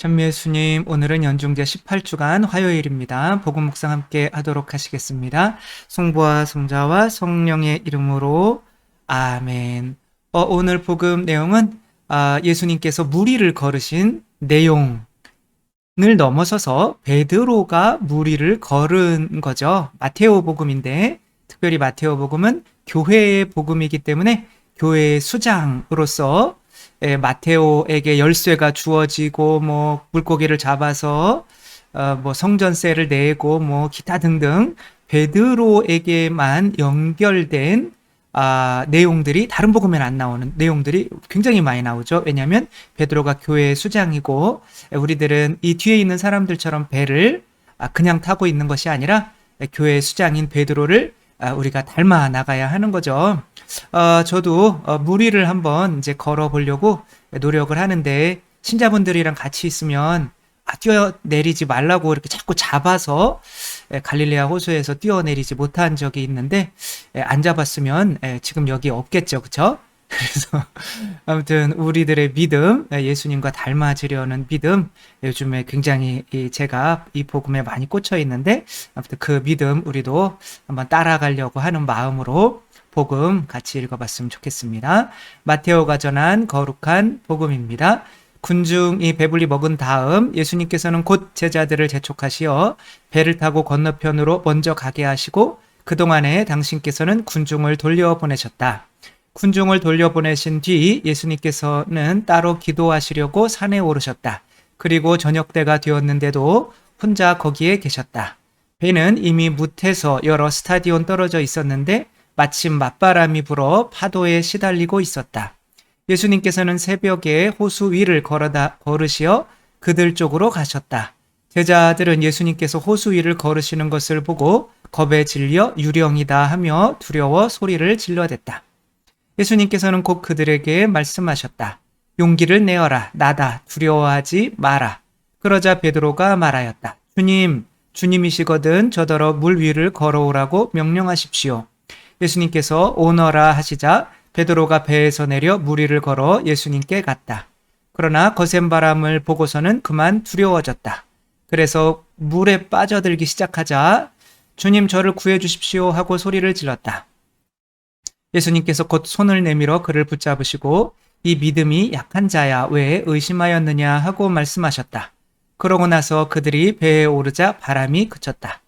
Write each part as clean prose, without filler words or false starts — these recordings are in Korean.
천미애수님, 오늘은 연중제 18주간 화요일입니다. 복음 묵상 함께 하도록 하시겠습니다. 성부와 성자와 성령의 이름으로 아멘. 오늘 복음 내용은 예수님께서 무리를 걸으신 내용을 넘어서서 베드로가 무리를 걸은 거죠. 마테오 복음인데, 특별히 마테오 복음은 교회의 복음이기 때문에 교회의 수장으로서 마테오에게 열쇠가 주어지고 물고기를 잡아서 성전세를 내고 기타 등등 베드로에게만 연결된 내용들이 다른 복음에는 안 나오는 내용들이 굉장히 많이 나오죠. 왜냐하면 베드로가 교회의 수장이고 우리들은 이 뒤에 있는 사람들처럼 배를 그냥 타고 있는 것이 아니라 교회의 수장인 베드로를 우리가 닮아 나가야 하는 거죠. 저도 무리를 한번 이제 걸어보려고 노력을 하는데, 신자분들이랑 같이 있으면 뛰어내리지 말라고 이렇게 자꾸 잡아서 갈릴레아 호수에서 뛰어내리지 못한 적이 있는데, 안 잡았으면 지금 여기 없겠죠, 그쵸? 그래서 아무튼 우리들의 믿음, 예수님과 닮아지려는 믿음, 요즘에 굉장히 제가 이 복음에 많이 꽂혀 있는데, 아무튼 그 믿음 우리도 한번 따라가려고 하는 마음으로 복음 같이 읽어봤으면 좋겠습니다. 마테오가 전한 거룩한 복음입니다. 군중이 배불리 먹은 다음 예수님께서는 곧 제자들을 재촉하시어 배를 타고 건너편으로 먼저 가게 하시고, 그동안에 당신께서는 군중을 돌려보내셨다. 군중을 돌려보내신 뒤 예수님께서는 따로 기도하시려고 산에 오르셨다. 그리고 저녁때가 되었는데도 혼자 거기에 계셨다. 배는 이미 무태서 여러 스타디온 떨어져 있었는데 마침 맞바람이 불어 파도에 시달리고 있었다. 예수님께서는 새벽에 호수 위를 걸으시어 그들 쪽으로 가셨다. 제자들은 예수님께서 호수 위를 걸으시는 것을 보고 겁에 질려 유령이다 하며 두려워 소리를 질러댔다. 예수님께서는 곧 그들에게 말씀하셨다. 용기를 내어라. 나다. 두려워하지 마라. 그러자 베드로가 말하였다. 주님, 주님이시거든 저더러 물 위를 걸어오라고 명령하십시오. 예수님께서 오너라 하시자 베드로가 배에서 내려 물 위를 걸어 예수님께 갔다. 그러나 거센 바람을 보고서는 그만 두려워졌다. 그래서 물에 빠져들기 시작하자 주님 저를 구해주십시오 하고 소리를 질렀다. 예수님께서 곧 손을 내밀어 그를 붙잡으시고 이 믿음이 약한 자야 왜 의심하였느냐 하고 말씀하셨다. 그러고 나서 그들이 배에 오르자 바람이 그쳤다.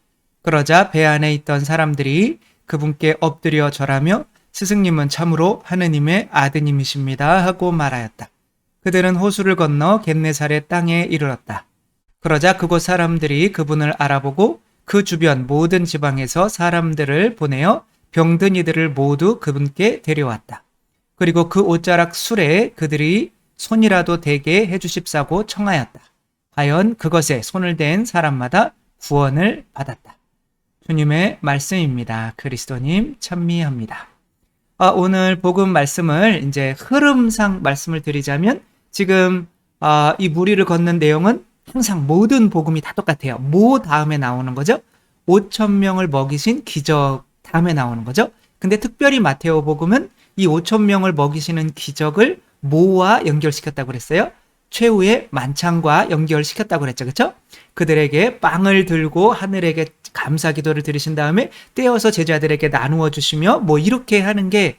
그러자 배 안에 있던 사람들이 그분께 엎드려 절하며 스승님은 참으로 하느님의 아드님이십니다 하고 말하였다. 그들은 호수를 건너 겟네사렛 땅에 이르렀다. 그러자 그곳 사람들이 그분을 알아보고 그 주변 모든 지방에서 사람들을 보내어 병든 이들을 모두 그분께 데려왔다. 그리고 그 옷자락 술에 그들이 손이라도 대게 해주십사고 청하였다. 과연 그것에 손을 댄 사람마다 구원을 받았다. 주님의 말씀입니다. 그리스도님 찬미합니다. 오늘 복음 말씀을 이제 흐름상 말씀을 드리자면, 지금 이 무리를 걷는 내용은 항상 모든 복음이 다 똑같아요. 뭐 다음에 나오는 거죠? 5천 명을 먹이신 기적 다음에 나오는 거죠. 근데 특별히 마테오 복음은 이 5천 명을 먹이시는 기적을 뭐와 연결시켰다고 그랬어요? 최후의 만찬과 연결시켰다고 그랬죠. 그렇죠? 그들에게 빵을 들고 하늘에게 감사 기도를 드리신 다음에 떼어서 제자들에게 나누어 주시며 이렇게 하는 게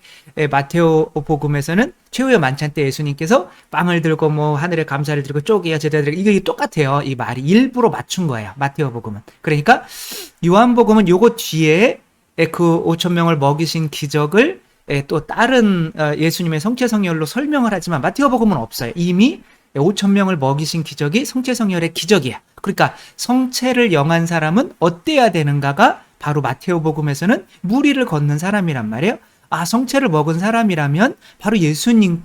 마테오 복음에서는 최후의 만찬 때 예수님께서 빵을 들고 하늘에 감사를 드리고 쪼개어 제자들에게, 이게 똑같아요. 이 말이 일부러 맞춘 거예요. 마테오 복음은. 그러니까 요한 복음은 요거 뒤에 그 5천 명을 먹이신 기적을 또 다른 예수님의 성체성혈로 설명을 하지만 마테오 복음은 없어요. 이미 5천 명을 먹이신 기적이 성체성혈의 기적이야. 그러니까 성체를 영한 사람은 어때야 되는가가 바로 마테오 복음에서는 무리를 걷는 사람이란 말이에요. 성체를 먹은 사람이라면 바로 예수님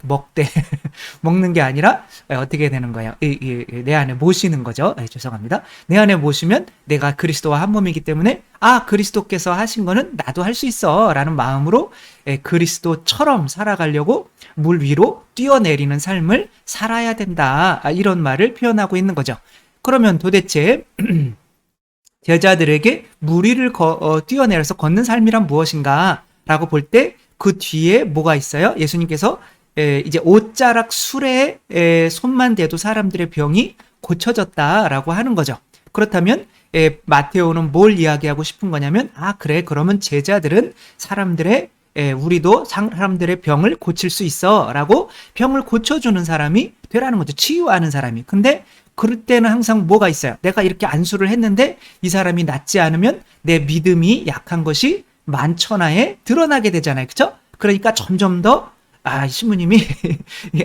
먹는 게 아니라 어떻게 되는 거예요? 내 안에 모시는 거죠. 죄송합니다. 내 안에 모시면 내가 그리스도와 한 몸이기 때문에 그리스도께서 하신 거는 나도 할 수 있어 라는 마음으로 그리스도처럼 살아가려고 물 위로 뛰어내리는 삶을 살아야 된다. 이런 말을 표현하고 있는 거죠. 그러면 도대체 제자들에게 물 위를 뛰어내려서 걷는 삶이란 무엇인가? 라고 볼 때 그 뒤에 뭐가 있어요? 예수님께서 이제 옷자락 술에 손만 대도 사람들의 병이 고쳐졌다라고 하는 거죠. 그렇다면 마테오는 뭘 이야기하고 싶은 거냐면, 그래, 그러면 제자들은 우리도 사람들의 병을 고칠 수 있어 라고 병을 고쳐주는 사람이 되라는 거죠. 치유하는 사람이. 근데 그럴 때는 항상 뭐가 있어요? 내가 이렇게 안수를 했는데 이 사람이 낫지 않으면 내 믿음이 약한 것이 만천하에 드러나게 되잖아요. 그쵸? 그러니까 점점 더 신부님이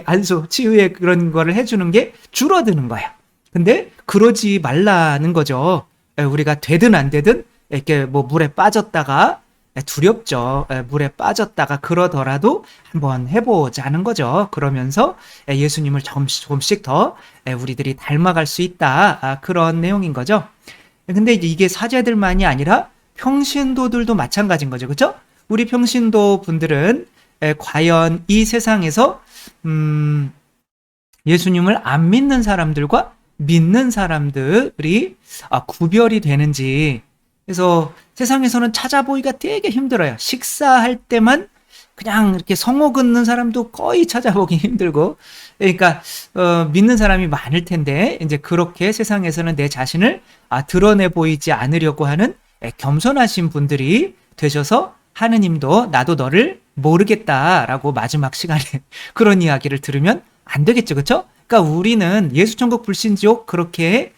안수, 치유의 그런 거를 해주는 게 줄어드는 거예요. 근데 그러지 말라는 거죠. 우리가 되든 안 되든 이렇게 뭐 물에 빠졌다가 두렵죠. 물에 빠졌다가 그러더라도 한번 해보자는 거죠. 그러면서 예수님을 조금씩 더 우리들이 닮아갈 수 있다. 그런 내용인 거죠. 근데 이게 사제들만이 아니라 평신도들도 마찬가지인 거죠. 그렇죠? 우리 평신도 분들은 과연 이 세상에서 예수님을 안 믿는 사람들과 믿는 사람들이 구별이 되는지, 그래서 세상에서는 찾아보기가 되게 힘들어요. 식사할 때만 그냥 이렇게 성호 긋는 사람도 거의 찾아보기 힘들고, 그러니까 믿는 사람이 많을 텐데 이제 그렇게 세상에서는 내 자신을 드러내 보이지 않으려고 하는 겸손하신 분들이 되셔서 하느님도 나도 너를 모르겠다라고 마지막 시간에 그런 이야기를 들으면 안 되겠죠. 그렇죠? 그러니까 우리는 예수천국 불신지옥 그렇게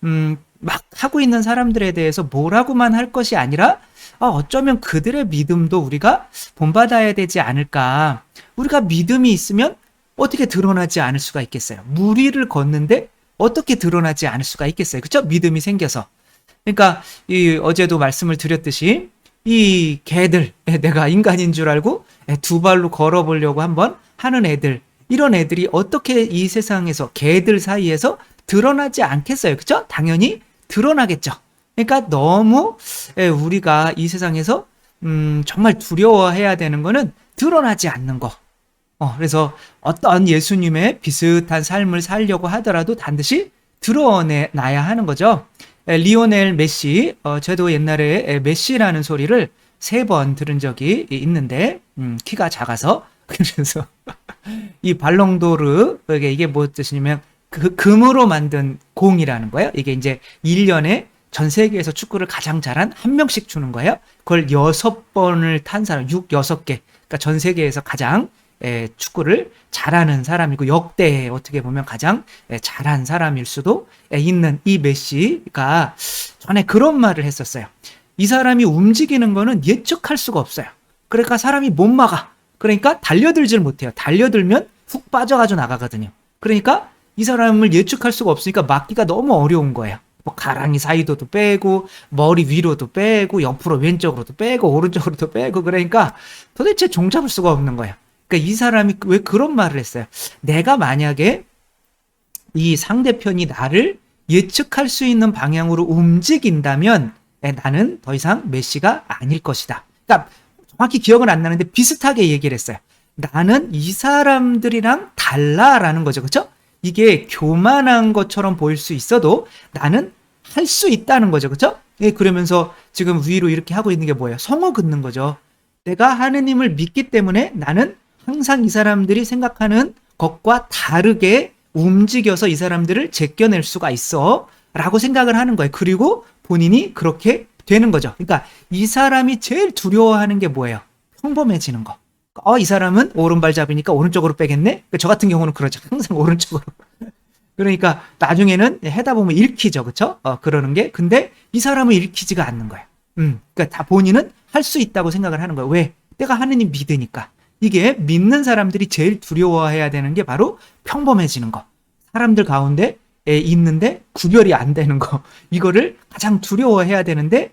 막 하고 있는 사람들에 대해서 뭐라고만 할 것이 아니라 어쩌면 그들의 믿음도 우리가 본받아야 되지 않을까. 우리가 믿음이 있으면 어떻게 드러나지 않을 수가 있겠어요? 물 위를 걷는데 어떻게 드러나지 않을 수가 있겠어요? 그렇죠? 믿음이 생겨서. 그러니까 어제도 말씀을 드렸듯이 이 개들, 내가 인간인 줄 알고 두 발로 걸어보려고 한번 하는 애들, 이런 애들이 어떻게 이 세상에서 개들 사이에서 드러나지 않겠어요? 그렇죠? 당연히 드러나겠죠. 그러니까 너무 우리가 이 세상에서 정말 두려워해야 되는 거는 드러나지 않는 거. 그래서 어떤 예수님의 비슷한 삶을 살려고 하더라도 반드시 드러내놔야 하는 거죠. 리오넬 메시, 저도 옛날에 메시라는 소리를 3번 들은 적이 있는데 키가 작아서 그래서 이 발롱도르, 이게 뭐 뜻이냐면 금으로 만든 공이라는 거예요. 이게 이제 1년에 전 세계에서 축구를 가장 잘한 한 명씩 주는 거예요. 그걸 6번을 탄 사람, 6개. 그러니까 전 세계에서 가장 축구를 잘하는 사람이고 역대 어떻게 보면 가장 잘한 사람일 수도 있는 이 메시가 전에 그런 말을 했었어요. 이 사람이 움직이는 거는 예측할 수가 없어요. 그러니까 사람이 못 막아. 그러니까 달려들질 못해요. 달려들면 훅 빠져가지고 나가거든요. 그러니까 이 사람을 예측할 수가 없으니까 막기가 너무 어려운 거예요. 뭐 가랑이 사이도도 빼고 머리 위로도 빼고 옆으로 왼쪽으로도 빼고 오른쪽으로도 빼고, 그러니까 도대체 종잡을 수가 없는 거예요. 그러니까 이 사람이 왜 그런 말을 했어요? 내가 만약에 이 상대편이 나를 예측할 수 있는 방향으로 움직인다면 나는 더 이상 메시가 아닐 것이다. 그러니까 정확히 기억은 안 나는데 비슷하게 얘기를 했어요. 나는 이 사람들이랑 달라라는 거죠. 그렇죠? 이게 교만한 것처럼 보일 수 있어도 나는 할 수 있다는 거죠. 그렇죠? 그러면서 지금 위로 이렇게 하고 있는 게 뭐예요? 성호 긋는 거죠. 내가 하느님을 믿기 때문에 나는 항상 이 사람들이 생각하는 것과 다르게 움직여서 이 사람들을 제껴낼 수가 있어 라고 생각을 하는 거예요. 그리고 본인이 그렇게 되는 거죠. 그러니까 이 사람이 제일 두려워하는 게 뭐예요? 평범해지는 거. 이 사람은 오른발 잡으니까 오른쪽으로 빼겠네? 저 같은 경우는 그러죠. 항상 오른쪽으로. 그러니까 나중에는 해다 보면 읽히죠. 그쵸? 그러는 게. 근데 이 사람은 읽히지가 않는 거예요. 그러니까 다 본인은 할 수 있다고 생각을 하는 거예요. 왜? 내가 하느님 믿으니까. 이게 믿는 사람들이 제일 두려워해야 되는 게 바로 평범해지는 거. 사람들 가운데 있는데 구별이 안 되는 거. 이거를 가장 두려워해야 되는데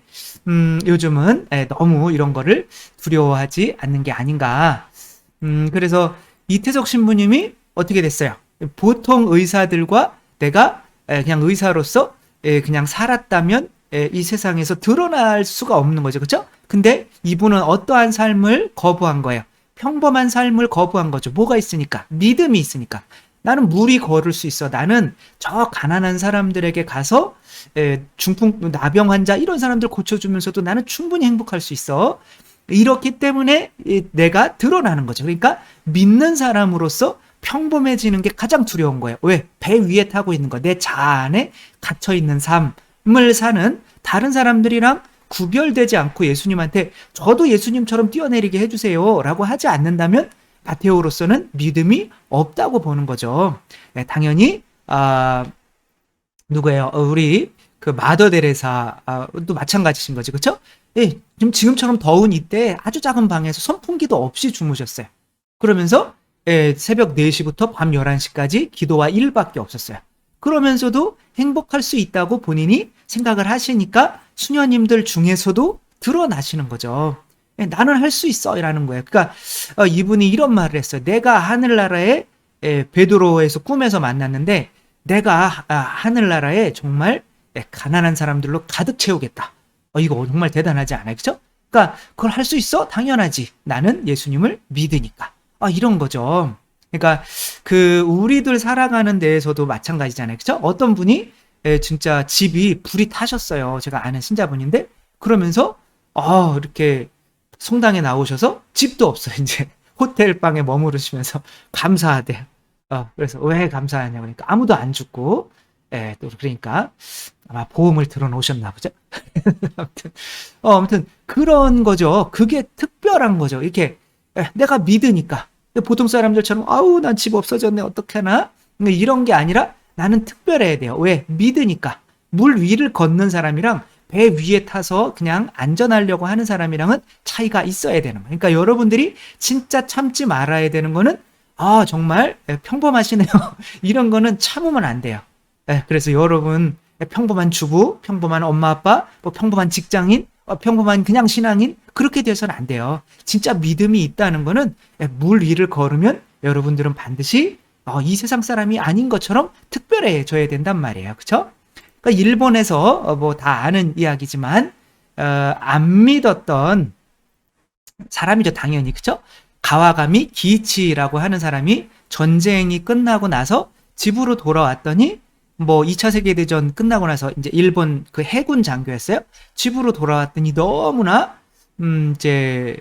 요즘은 너무 이런 거를 두려워하지 않는 게 아닌가. 그래서 이태석 신부님이 어떻게 됐어요? 보통 의사들과 내가 그냥 의사로서 그냥 살았다면 이 세상에서 드러날 수가 없는 거죠. 그렇죠? 근데 이분은 어떠한 삶을 거부한 거예요? 평범한 삶을 거부한 거죠. 뭐가 있으니까? 믿음이 있으니까. 나는 무리 걸을 수 있어. 나는 저 가난한 사람들에게 가서 중풍, 나병 환자 이런 사람들 고쳐주면서도 나는 충분히 행복할 수 있어. 이렇기 때문에 내가 드러나는 거죠. 그러니까 믿는 사람으로서 평범해지는 게 가장 두려운 거예요. 왜? 배 위에 타고 있는 거, 내 자아에 갇혀 있는 삶을 사는 다른 사람들이랑 구별되지 않고 예수님한테 저도 예수님처럼 뛰어내리게 해주세요 라고 하지 않는다면 마테오로서는 믿음이 없다고 보는 거죠. 네, 당연히 누구예요? 우리 그 마더 데레사도 마찬가지신 거지, 그렇죠? 예, 지금처럼 더운 이때 아주 작은 방에서 선풍기도 없이 주무셨어요. 그러면서 새벽 4시부터 밤 11시까지 기도와 일밖에 없었어요. 그러면서도 행복할 수 있다고 본인이 생각을 하시니까 수녀님들 중에서도 드러나시는 거죠. 나는 할 수 있어 라는 거예요. 그러니까 이분이 이런 말을 했어요. 내가 하늘나라에 베드로에서 꿈에서 만났는데 내가 하늘나라에 정말 가난한 사람들로 가득 채우겠다. 이거 정말 대단하지 않아요? 그죠? 그러니까 그걸 할 수 있어? 당연하지. 나는 예수님을 믿으니까. 이런 거죠. 그러니까 우리들 살아가는 데에서도 마찬가지잖아요. 그죠? 어떤 분이 진짜 집이 불이 타셨어요. 제가 아는 신자분인데 그러면서 이렇게 성당에 나오셔서 집도 없어요. 이제 호텔 방에 머무르시면서 감사하대요. 그래서 왜 감사하냐고 그러니까 아무도 안 죽고 또 그러니까 아마 보험을 들어놓으셨나 보죠. 아무튼 그런 거죠. 그게 특별한 거죠. 이렇게 내가 믿으니까. 보통 사람들처럼 난 집 없어졌네 어떡하나 이런 게 아니라 나는 특별해야 돼요. 왜? 믿으니까. 물 위를 걷는 사람이랑 배 위에 타서 그냥 안전하려고 하는 사람이랑은 차이가 있어야 되는 거예요. 그러니까 여러분들이 진짜 참지 말아야 되는 거는 정말 평범하시네요. 이런 거는 참으면 안 돼요. 그래서 여러분 평범한 주부, 평범한 엄마 아빠, 평범한 직장인, 평범한 그냥 신앙인 그렇게 돼서는 안 돼요. 진짜 믿음이 있다는 거는 물 위를 걸으면 여러분들은 반드시 이 세상 사람이 아닌 것처럼 특별해져야 된단 말이에요. 그렇죠? 그러니까 일본에서 다 아는 이야기지만 안 믿었던 사람이죠. 당연히. 그렇죠? 가와가미 기이치라고 하는 사람이 전쟁이 끝나고 나서 집으로 돌아왔더니 2차 세계대전 끝나고 나서 이제 일본 그 해군 장교였어요. 집으로 돌아왔더니 너무나 이제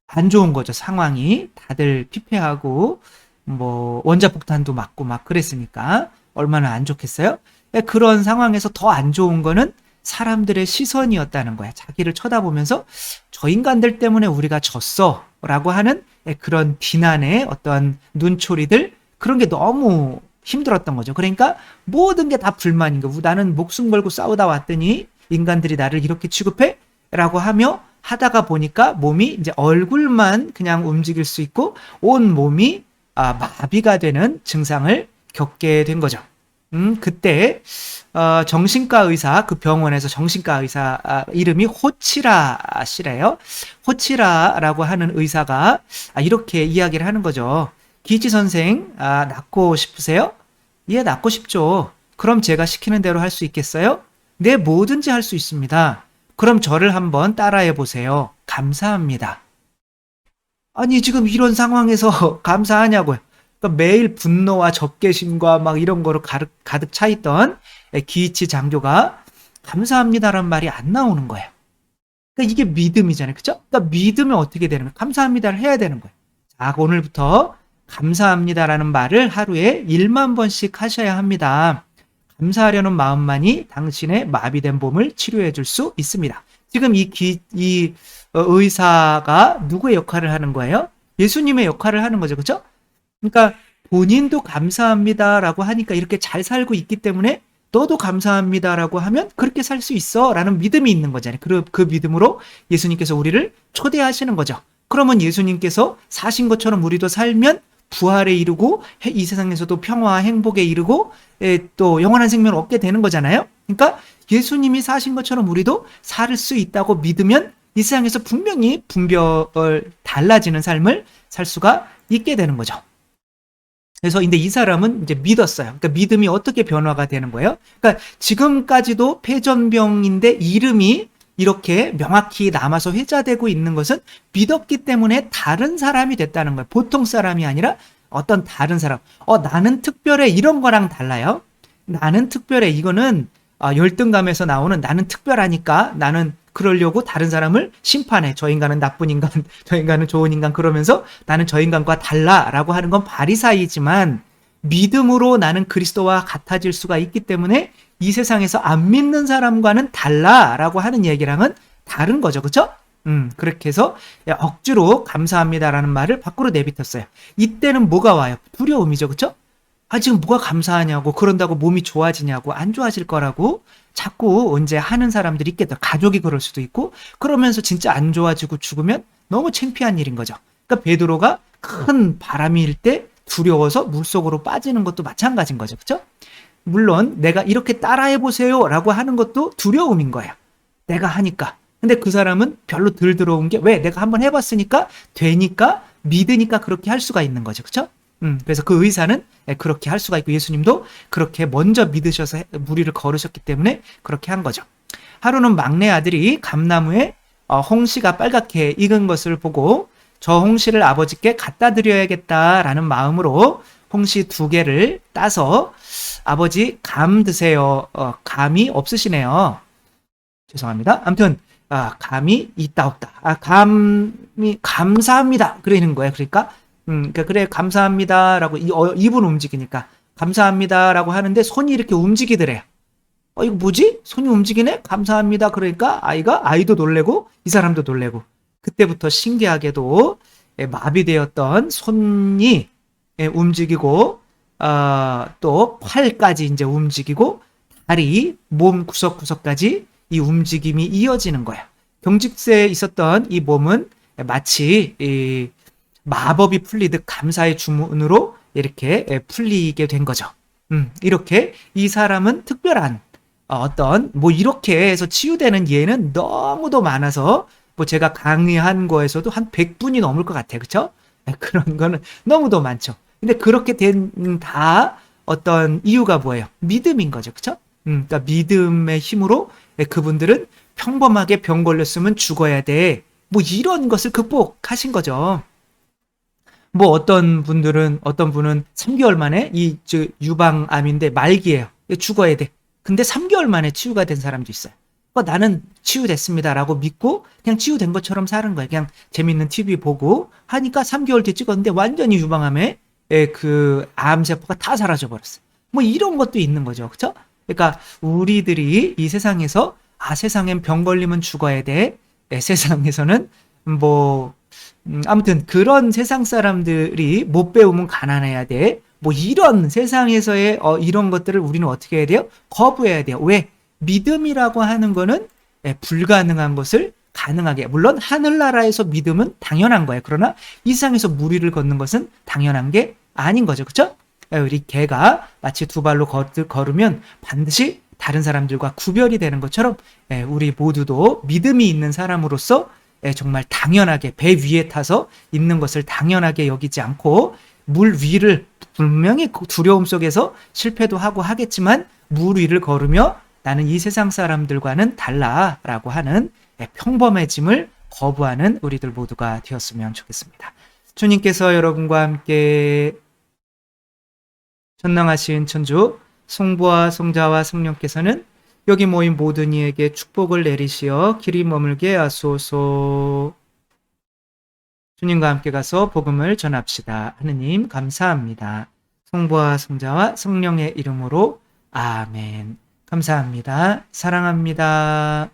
안 좋은 거죠. 상황이 다들 피폐하고 원자폭탄도 맞고 막 그랬으니까 얼마나 안 좋겠어요. 그런 상황에서 더 안 좋은 거는 사람들의 시선이었다는 거야. 자기를 쳐다보면서 저 인간들 때문에 우리가 졌어 라고 하는 그런 비난의 어떤 눈초리들 그런 게 너무 힘들었던 거죠. 그러니까 모든 게 다 불만인 거고 나는 목숨 걸고 싸우다 왔더니 인간들이 나를 이렇게 취급해? 라고 하며 하다가 보니까 몸이 이제 얼굴만 그냥 움직일 수 있고 온 몸이 마비가 되는 증상을 겪게 된 거죠. 그때 정신과 의사 그 병원에서 정신과 의사 이름이 호치라 씨래요. 호치라라고 하는 의사가 이렇게 이야기를 하는 거죠. 기치 선생, 낫고 싶으세요? 예, 낫고 싶죠. 그럼 제가 시키는 대로 할 수 있겠어요? 네, 뭐든지 할 수 있습니다. 그럼 저를 한번 따라해 보세요. 감사합니다. 아니, 지금 이런 상황에서 감사하냐고요. 그러니까 매일 분노와 적개심과 막 이런 거로 가득 차 있던 기이치 장교가 감사합니다라는 말이 안 나오는 거예요. 그러니까 이게 믿음이잖아요. 그죠? 그러니까 믿으면 어떻게 되는 거예요? 감사합니다를 해야 되는 거예요. 자, 오늘부터 감사합니다라는 말을 하루에 1만 번씩 하셔야 합니다. 감사하려는 마음만이 당신의 마비된 몸을 치료해 줄 수 있습니다. 지금 이 의사가 누구의 역할을 하는 거예요? 예수님의 역할을 하는 거죠. 그렇죠? 그러니까 본인도 감사합니다라고 하니까 이렇게 잘 살고 있기 때문에 너도 감사합니다라고 하면 그렇게 살 수 있어라는 믿음이 있는 거잖아요. 그 믿음으로 예수님께서 우리를 초대하시는 거죠. 그러면 예수님께서 사신 것처럼 우리도 살면 부활에 이르고 이 세상에서도 평화와 행복에 이르고 또 영원한 생명을 얻게 되는 거잖아요. 그러니까 예수님이 사신 것처럼 우리도 살 수 있다고 믿으면 이 세상에서 분명히 달라지는 삶을 살 수가 있게 되는 거죠. 그래서 근데 이 사람은 이제 믿었어요. 그러니까 믿음이 어떻게 변화가 되는 거예요? 그러니까 지금까지도 폐전병인데 이름이 이렇게 명확히 남아서 회자되고 있는 것은 믿었기 때문에 다른 사람이 됐다는 거예요. 보통 사람이 아니라 어떤 다른 사람. 나는 특별해 이런 거랑 달라요. 나는 특별해 이거는 열등감에서 나오는 나는 특별하니까 나는 그러려고 다른 사람을 심판해. 저 인간은 나쁜 인간, 저 인간은 좋은 인간 그러면서 나는 저 인간과 달라라고 하는 건 바리사이지만 믿음으로 나는 그리스도와 같아질 수가 있기 때문에 이 세상에서 안 믿는 사람과는 달라라고 하는 얘기랑은 다른 거죠. 그렇죠? 그렇게 해서 억지로 감사합니다라는 말을 밖으로 내뱉었어요. 이때는 뭐가 와요? 두려움이죠. 그렇죠? 아, 지금 뭐가 감사하냐고, 그런다고 몸이 좋아지냐고, 안 좋아질 거라고 자꾸 언제 하는 사람들이 있겠다. 가족이 그럴 수도 있고, 그러면서 진짜 안 좋아지고 죽으면 너무 창피한 일인 거죠. 그러니까 베드로가 큰 바람이 일 때 두려워서 물속으로 빠지는 것도 마찬가지인 거죠. 그렇죠? 물론 내가 이렇게 따라해 보세요라고 하는 것도 두려움인 거예요. 내가 하니까. 근데 그 사람은 별로 덜 들어온 게 왜? 내가 한번 해봤으니까 되니까 믿으니까 그렇게 할 수가 있는 거죠. 그렇죠? 그래서 그 의사는 그렇게 할 수가 있고 예수님도 그렇게 먼저 믿으셔서 무리를 걸으셨기 때문에 그렇게 한 거죠. 하루는 막내 아들이 감나무에 홍시가 빨갛게 익은 것을 보고 저 홍시를 아버지께 갖다 드려야겠다라는 마음으로 홍시 2개를 따서 아버지 감 드세요. 감이 없으시네요. 죄송합니다. 아무튼 감이 있다 없다. 감이 감사합니다. 그러는 거예요. 그러니까 그러니까 그래 감사합니다라고 입은 움직이니까 감사합니다라고 하는데 손이 이렇게 움직이더래요. 이거 뭐지? 손이 움직이네? 감사합니다. 그러니까 아이도 놀래고 이 사람도 놀래고 그때부터 신기하게도 마비되었던 손이 움직이고 또 팔까지 이제 움직이고 다리, 몸 구석구석까지 이 움직임이 이어지는 거야. 경직세에 있었던 이 몸은 마치 이 마법이 풀리듯 감사의 주문으로 이렇게 풀리게 된 거죠. 이렇게 이 사람은 특별한 어떤 뭐 이렇게 해서 치유되는 예는 너무도 많아서 뭐 제가 강의한 거에서도 한 100분이 넘을 것 같아요. 그렇죠? 그런 거는 너무도 많죠. 근데 그렇게 된 다 어떤 이유가 뭐예요? 믿음인 거죠. 그렇죠? 그러니까 믿음의 힘으로 그분들은 평범하게 병 걸렸으면 죽어야 돼. 뭐 이런 것을 극복하신 거죠. 뭐 어떤 분은 3개월 만에 유방암인데 말기예요. 죽어야 돼. 근데 3개월 만에 치유가 된 사람도 있어요. 나는 치유됐습니다라고 믿고 그냥 치유된 것처럼 사는 거예요. 그냥 재밌는 TV 보고 하니까 3개월 뒤에 찍었는데 완전히 유방암에 그 암세포가 다 사라져 버렸어요. 뭐 이런 것도 있는 거죠. 그렇죠? 그러니까 우리들이 이 세상에서 세상엔 병 걸리면 죽어야 돼. 세상에서는 뭐 아무튼 그런 세상 사람들이 못 배우면 가난해야 돼. 뭐 이런 세상에서의 이런 것들을 우리는 어떻게 해야 돼요? 거부해야 돼요. 왜? 믿음이라고 하는 거는 불가능한 것을 가능하게. 물론 하늘나라에서 믿음은 당연한 거예요. 그러나 이 세상에서 무리를 걷는 것은 당연한 게 아닌 거죠. 그렇죠? 우리 개가 마치 2발로 걸으면 반드시 다른 사람들과 구별이 되는 것처럼 우리 모두도 믿음이 있는 사람으로서 정말 당연하게 배 위에 타서 있는 것을 당연하게 여기지 않고 물 위를 분명히 두려움 속에서 실패도 하고 하겠지만 물 위를 걸으며 나는 이 세상 사람들과는 달라라고 하는 평범해짐을 거부하는 우리들 모두가 되었으면 좋겠습니다. 주님께서 여러분과 함께 전능하신 천주 성부와 성자와 성령께서는 여기 모인 모든 이에게 축복을 내리시어 길이 머물게 하소서. 주님과 함께 가서 복음을 전합시다. 하느님 감사합니다. 성부와 성자와 성령의 이름으로 아멘. 감사합니다. 사랑합니다.